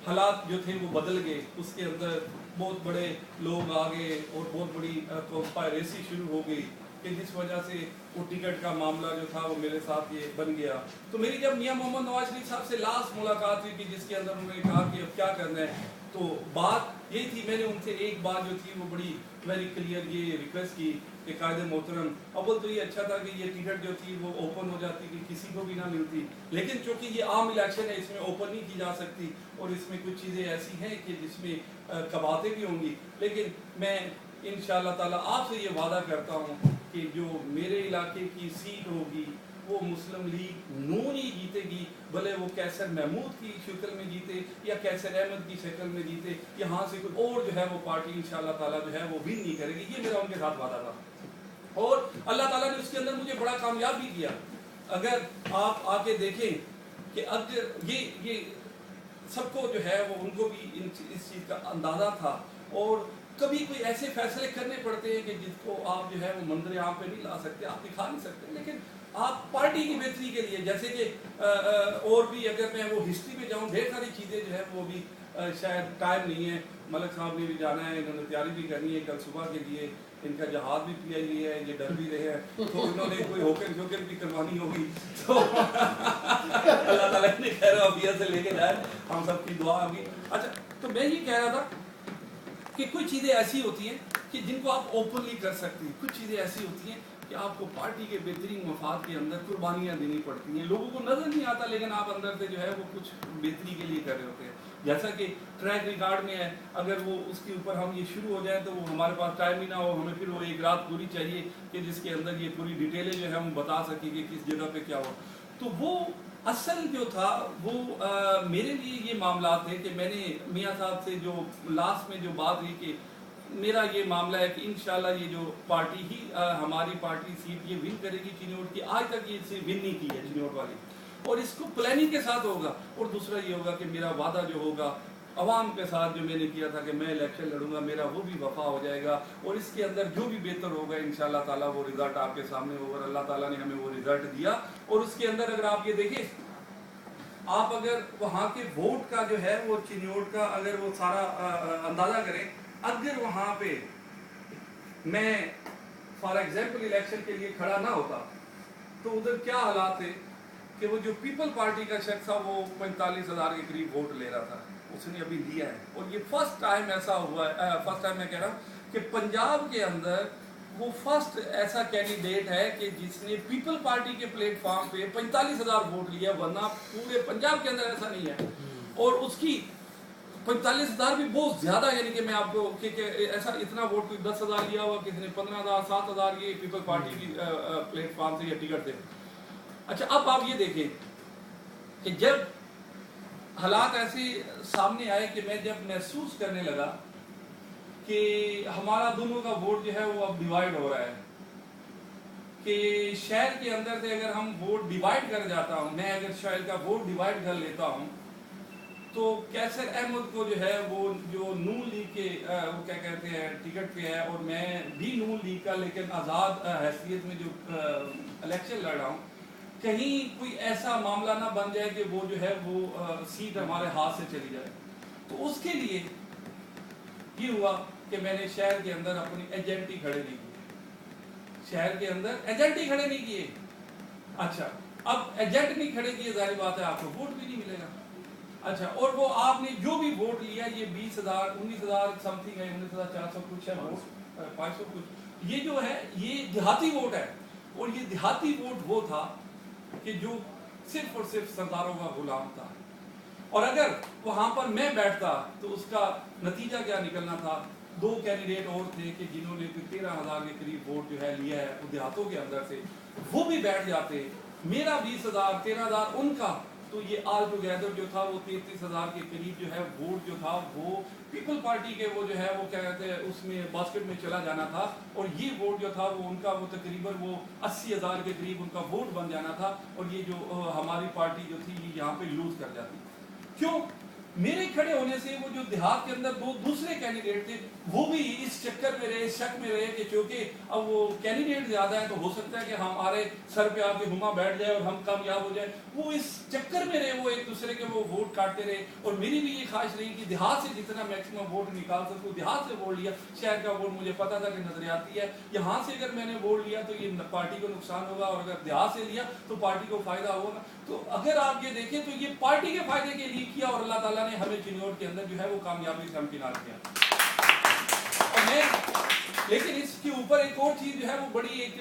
हालात जो थे वो बदल गए, उसके अंदर बहुत बड़े लोग आ गए और बहुत बड़ी कॉन्स्पायरेसी शुरू हो गई कि जिस वजह से वो टिकट का मामला जो था वो मेरे साथ ये बन गया। तो मेरी जब मियां मोहम्मद नवाज शरीफ साहब से लास्ट मुलाकात हुई कि जिसके अंदर उन्होंने कहा कि अब क्या करना है, तो बात यही थी, मैंने उनसे एक बात जो थी वो बड़ी वेरी क्लियर ये रिक्वेस्ट की कि कायदे मोहतरम, अव्वल तो ये अच्छा था कि ये टिकट जो थी वो ओपन हो जाती कि किसी को भी ना मिलती, लेकिन चूंकि ये आम इलेक्शन है इसमें ओपन नहीं की जा सकती और इसमें कुछ चीज़ें ऐसी हैं कि जिसमें कबातें भी होंगी, लेकिन मैं इंशाअल्लाह ताला आपसे ये वादा करता हूँ कि जो मेरे इलाके की सीट होगी वो मुस्लिम लीग नून ही जीतेगी, भले वो कैसर महमूद की शक्ल में जीते या कैसर अहमद की शक्ल में जीते, यहाँ से कोई और जो है वो पार्टी इंशाअल्लाह ताला जो है वो विन नहीं करेगी। ये मेरा उनके साथ वादा था और अल्लाह ताला ने उसके अंदर मुझे बड़ा कामयाब भी किया। अगर आप आके देखें कि अगर ये सबको जो है वो उनको भी इस चीज़ का अंदाज़ा था और कभी कोई ऐसे फैसले करने पड़ते हैं कि जिसको आप जो है वो मंजर आम पे नहीं ला सकते, आप दिखा नहीं सकते, लेकिन आप पार्टी की बेहतरी के लिए, जैसे कि और भी अगर मैं वो हिस्ट्री में जाऊँ, ढेर सारी चीज़ें जो है वो भी शायद टाइम नहीं है, मलक साहब ने भी जाना है, इन्होंने तैयारी भी करनी है कल सुबह के लिए, इनका जहाज भी पिया ही है, ये डर भी रहे हैं, तो इन्होंने कोई होकर शोकर भी करवानी होगी, तो अल्लाह ताला ने कह रहा अबिया से लेके जाए, हम सबकी दुआ होगी। अच्छा, तो मैं ये कह रहा था कि कुछ चीज़ें ऐसी होती हैं कि जिनको आप ओपनली कर सकते हैं, कुछ चीज़ें ऐसी होती हैं कि आपको पार्टी के बेहतरीन मफाद के अंदर कुर्बानियाँ देनी पड़ती हैं, लोगों को नज़र नहीं आता लेकिन आप अंदर से जो है वो कुछ बेहतरी के लिए कर रहे होते हैं। जैसा कि ट्रैक रिकॉर्ड में है, अगर वो उसके ऊपर हम ये शुरू हो जाए तो वो हमारे पास टाइम ही ना हो, हमें फिर वो एक रात पूरी चाहिए कि जिसके अंदर ये पूरी डिटेलें जो है हम बता सकें कि किस जगह पे क्या हो। तो वो असल जो था वो मेरे लिए ये मामला थे कि मैंने मियाँ साहब से जो लास्ट में जो बात हुई कि मेरा ये मामला है कि इंशाल्लाह ये जो पार्टी ही हमारी पार्टी सीट ये विन करेगी चिन्नौट की, आज तक ये इसे विन नहीं की है चिन्नौट वाली, और इसको प्लानिंग के साथ होगा। और दूसरा ये होगा कि मेरा वादा जो होगा अवाम के साथ जो मैंने किया था कि मैं इलेक्शन लड़ूंगा, मेरा वो भी वफा हो जाएगा और इसके अंदर जो भी बेहतर होगा इंशाल्लाह ताला वो रिजल्ट आपके सामने होगा। अल्लाह ताला ने हमें वो रिजल्ट दिया और उसके अंदर अगर आप ये देखें, आप अगर वहाँ के वोट का जो है वो चिन्नौट का अगर वो सारा अंदाजा करें, अगर वहाँ पे मैं फॉर एग्जाम्पल इलेक्शन के लिए खड़ा ना होता तो उधर क्या हालात थे कि वो जो पीपल पार्टी का शख्स था वो 45,000 के करीब वोट ले रहा था, उसने अभी लिया है। और ये फर्स्ट टाइम ऐसा हुआ है, फर्स्ट टाइम मैं कह रहा हूँ कि पंजाब के अंदर वो फर्स्ट ऐसा कैंडिडेट है कि जिसने पीपल पार्टी के प्लेटफॉर्म पे 45,000 वोट लिया, वरना पूरे पंजाब के अंदर ऐसा नहीं है। और उसकी 45,000 भी बहुत ज्यादा, यानी कि मैं आपको कि ऐसा इतना वोट कोई 10,000 लिया हुआ, किसी ने 15,000 7,000 ये पीपल पार्टी की प्लेटफॉर्म से या टिकट थे। अच्छा, अब आप ये देखें कि जब हालात ऐसे सामने आए कि मैं जब महसूस करने लगा कि हमारा दोनों का वोट जो है वो अब डिवाइड हो रहा है, कि शहर के अंदर से अगर हम वोट डिवाइड कर जाता हूँ, मैं अगर शहर का वोट डिवाइड कर लेता हूँ तो कैसर अहमद को जो है वो जो नून लीग के वो क्या कहते हैं टिकट पे है और मैं भी नून लीग का लेकिन आज़ाद हैसियत में जो इलेक्शन लड़ रहा हूँ, कहीं कोई ऐसा मामला ना बन जाए कि वो जो है वो सीट हमारे हाथ से चली जाए। तो उसके लिए ये हुआ कि मैंने शहर के अंदर अपनी एजेंट ही खड़े नहीं किए, शहर के अंदर एजेंट ही खड़े नहीं किए। अच्छा, अब एजेंट नहीं खड़े किए, जाहिर बात है आपको वोट भी नहीं मिलेगा। अच्छा, और वो आपने जो भी वोट लिया, ये 20,000 19,000 समथिंग है, 19,400 कुछ है वोट, 500 कुछ, ये जो है ये देहाती वोट है। और ये देहाती वोट वो था कि जो सिर्फ और सिर्फ सरदारों का गुलाम था। और अगर वहां पर मैं बैठता तो उसका नतीजा क्या निकलना था, दो कैंडिडेट और थे कि जिन्होंने 13,000 के करीब वोट जो है लिया है वो देहातों के अंदर से, वो भी बैठ जाते, मेरा 20,000 13,000 उनका, तो ये ऑल टुगेदर जो था वो 33,000 के करीब जो है वोट जो था वो पीपल पार्टी के वो जो है वो क्या कहते हैं उसमें बास्केट में चला जाना था। और ये वोट जो था वो उनका वो तकरीबन वो 80,000 के करीब उनका वोट बन जाना था। और ये जो हमारी पार्टी जो थी ये यहाँ पे लूज कर जाती। क्यों? मेरे खड़े होने से वो जो देहात के अंदर दो दूसरे कैंडिडेट थे वो भी इस चक्कर में रहे, शक में रहे कि क्योंकि अब वो कैंडिडेट ज्यादा है तो हो सकता है कि हमारे सर पे आके हुमा बैठ जाए और हम कामयाब हो जाए, वो इस चक्कर में रहे, वो एक दूसरे के वो वोट काटते रहे। और मेरी भी ये ख्वाहिश रही कि देहात से जितना मैक्सिमम वोट निकाल सकूं, देहात से वोट लिया। शहर का वोट मुझे पता था कि नजरियाती है, यहाँ से अगर मैंने वोट लिया तो ये पार्टी को नुकसान होगा, और अगर देहात से लिया तो पार्टी को फायदा होगा। तो अगर आप ये देखें तो ये पार्टी के फायदे के लिए किया, और अल्लाह ताला ने हमें चिन्नौर के अंदर जो है वो कामयाबी से हमकिनार किया। और मैं लेकिन इसके ऊपर एक और चीज जो है वो बड़ी एक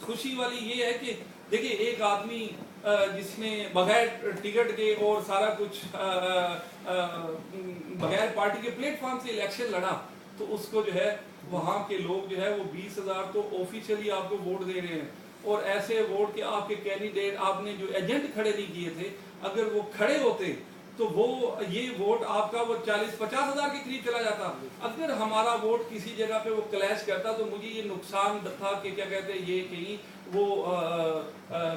खुशी वाली ये है कि देखिए, एक आदमी जिसने बगैर टिकट के और सारा कुछ बगैर पार्टी के प्लेटफॉर्म से इलेक्शन लड़ा, तो उसको जो है वहां के लोग जो है वो 20,000 तो ऑफिशियली आपको वोट दे रहे हैं। और ऐसे वोट के आपके कैंडिडेट, आपने जो एजेंट खड़े नहीं किए थे, अगर वो खड़े होते तो वो ये वोट आपका वो 40-50 हजार के करीब चला जाता। अगर हमारा वोट किसी जगह पे वो क्लैश करता तो मुझे ये नुकसान था कि क्या कहते हैं, ये कहीं वो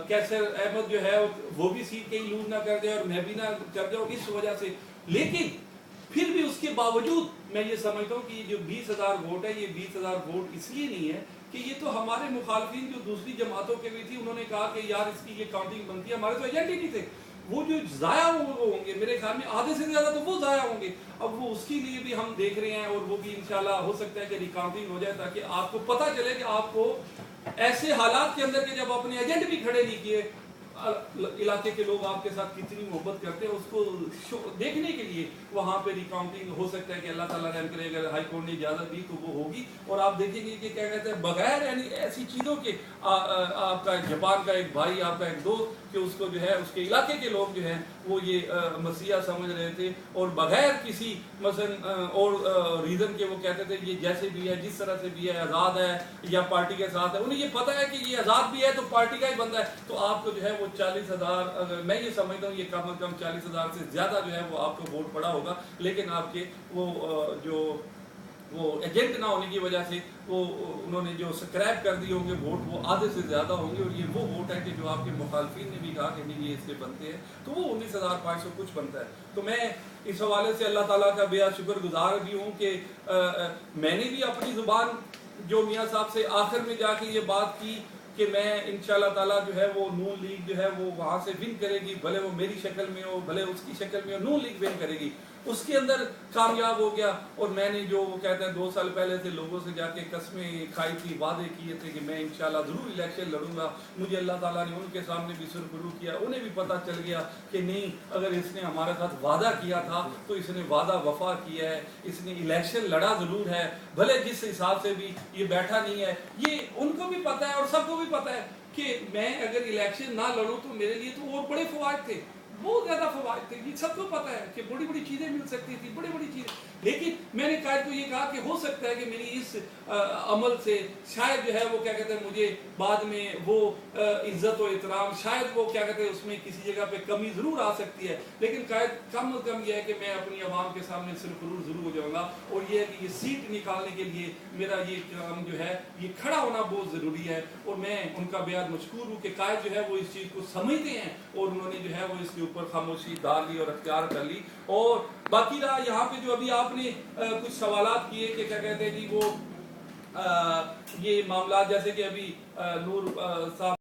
कैसर अहमद जो है वो भी सीट कहीं लूज ना कर दे और मैं भी ना कर जाऊँ इस वजह से। लेकिन फिर भी उसके बावजूद मैं ये समझता हूँ कि जो 20,000 वोट है, ये 20,000 वोट इसलिए नहीं है कि ये तो हमारे मुखालफिन जो दूसरी जमातों के भी थी, उन्होंने कहा कि यार इसकी ये काउंटिंग बनती है, हमारे तो एजेंट ही नहीं थे। वो जो जाया होंगे, मेरे ख्याल में आधे से ज्यादा तो वो जाया होंगे। अब वो उसके लिए भी हम देख रहे हैं, और वो भी इंशाल्लाह हो सकता है कि रिकाउंटिंग हो जाए, ताकि आपको पता चले कि आपको ऐसे हालात के अंदर के जब अपने एजेंट भी खड़े नहीं किए, इलाके के लोग आपके साथ कितनी मोहब्बत करते हैं उसको देखने के लिए वहां पे रिकाउंटिंग हो सकता है कि अल्लाह ताला रहम करे, अगर हाई कोर्ट ने इजाजत दी तो वो होगी। और आप देखेंगे कि क्या कहते हैं, बगैर यानी ऐसी चीजों के आपका जापान का एक भाई, आपका एक दोस्त, कि उसको जो है उसके इलाके के लोग जो हैं वो ये मसीहा समझ रहे थे, और बगैर किसी मसलन और रीजन के वो कहते थे ये जैसे भी है, जिस तरह से भी है, आज़ाद है या पार्टी के साथ है। उन्हें ये पता है कि ये आज़ाद भी है तो पार्टी का ही बंदा है। तो आपको जो है वो 40,000, मैं ये समझता हूँ ये कम से कम 40,000 से ज्यादा जो है वो आपको वोट पड़ा होगा। लेकिन आपके वो एजेंट ना होने की वजह से वो उन्होंने जो स्क्रैप कर दिए होंगे वोट, वो आधे से ज्यादा होंगे। और ये वो वोट है कि जो आपके मुखालफिन ने भी कहा कि नहीं ये इससे बनते हैं, तो वो 19,500 कुछ बनता है। तो मैं इस हवाले से अल्लाह ताला का बेहद शुक्रगुजार भी हूँ कि मैंने भी अपनी जुबान जो मियाँ साहब से आखिर में जाके ये बात की कि मैं इंशाल्लाह ताला जो है वो नून लीग जो है वो वहां से विन करेगी, भले वो मेरी शक्ल में हो, भले उसकी शक्ल में हो, नून लीग विन करेगी। उसके अंदर कामयाब हो गया। और मैंने जो वो कहते हैं 2 साल पहले से लोगों से जाके कस्में खाई थी, वादे किए थे कि मैं इंशाल्लाह जरूर इलेक्शन लड़ूंगा, मुझे अल्लाह ताला ने उनके सामने भी सुरखरू किया। उन्हें भी पता चल गया कि नहीं, अगर इसने हमारे साथ वादा किया था तो इसने वादा वफा किया है, इसने इलेक्शन लड़ा जरूर है, भले जिस हिसाब से भी ये बैठा नहीं है। ये उनको भी पता है और सबको भी पता है कि मैं अगर इलेक्शन ना लड़ूं तो मेरे लिए तो और बड़े फवायद थे, बहुत ज्यादा फवायद थे। ये सबको पता है कि बड़ी बड़ी चीजें मिल सकती थी, बड़ी बड़ी चीजें। लेकिन मैंने कायद को ये कहा कि हो सकता है कि मेरी इस अमल से शायद जो है वो क्या कहते हैं मुझे बाद में वो इज्जत और एहतराम, शायद वो क्या कहते हैं उसमें किसी जगह पे कमी जरूर आ सकती है। लेकिन कायद कम अज कम यह है कि मैं अपनी आवाम के सामने सिर्फ जरूर हो जाऊंगा। और ये है कि ये सीट निकालने के लिए मेरा ये काम जो है ये खड़ा होना बहुत जरूरी है। और मैं उनका बेहद मशकूर हूँ कि कायद जो है वो इस चीज को समझते हैं और उन्होंने जो है वो इसके ऊपर खामोशी डाल ली और अख्तियार कर ली। और बाकी रहा यहाँ पे जो अभी आपने कुछ सवालात किए कि क्या कहते हैं जी वो ये मामला, जैसे कि अभी नूर साहब